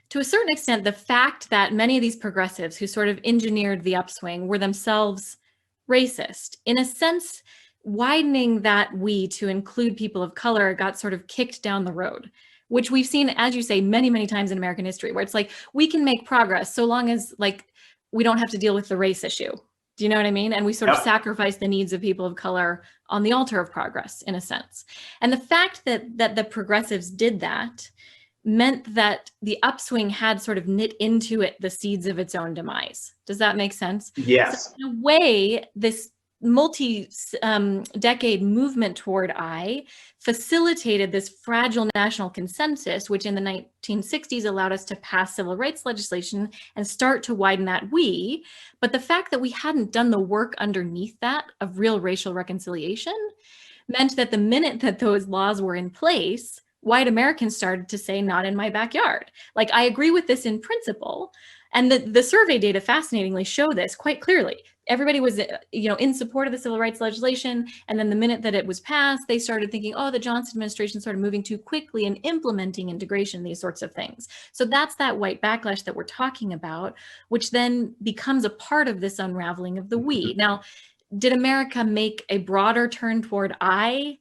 To a certain extent, the fact that many of these progressives who sort of engineered the upswing were themselves racist, in a sense, widening that we to include people of color got sort of kicked down the road, which we've seen, as you say, many, many times in American history, where it's like, we can make progress so long as like we don't have to deal with the race issue. Do you know what I mean? And we sort of sacrifice the needs of people of color on the altar of progress, in a sense. And the fact that the progressives did that meant that the upswing had sort of knit into it the seeds of its own demise. Does that make sense? Yes. So in a way, this multi-decade movement toward I facilitated this fragile national consensus, which in the 1960s allowed us to pass civil rights legislation and start to widen that we. But the fact that we hadn't done the work underneath that of real racial reconciliation meant that the minute that those laws were in place, white Americans started to say, not in my backyard. Like, I agree with this in principle. And the survey data fascinatingly show this quite clearly. Everybody was, in support of the civil rights legislation. And then the minute that it was passed, they started thinking, oh, the Johnson administration started moving too quickly and implementing integration, these sorts of things. So that's that white backlash that we're talking about, which then becomes a part of this unraveling of the we. Now, did America make a broader turn toward I?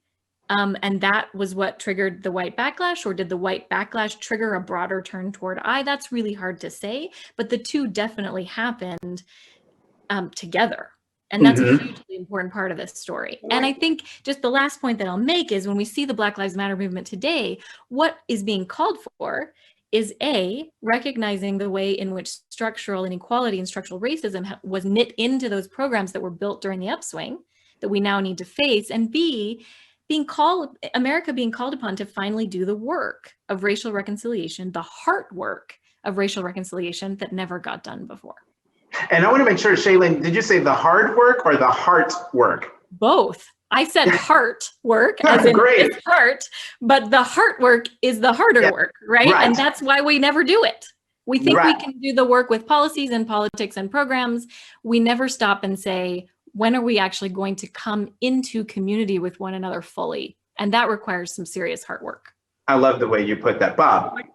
And that was what triggered the white backlash, or did the white backlash trigger a broader turn toward I? That's really hard to say, but the two definitely happened together. And that's a hugely important part of this story. And I think just the last point that I'll make is when we see the Black Lives Matter movement today, what is being called for is recognizing the way in which structural inequality and structural racism was knit into those programs that were built during the upswing that we now need to face, and B, America being called upon to finally do the work of racial reconciliation, the heart work of racial reconciliation that never got done before. And I want to make sure, Shaylin, did you say the hard work or the heart work? Both. I said heart work as in this heart, but the heart work is the harder work, right? And that's why we never do it. We think we can do the work with policies and politics and programs. We never stop and say, when are we actually going to come into community with one another fully? And that requires some serious hard work. I love the way you put that. Bob.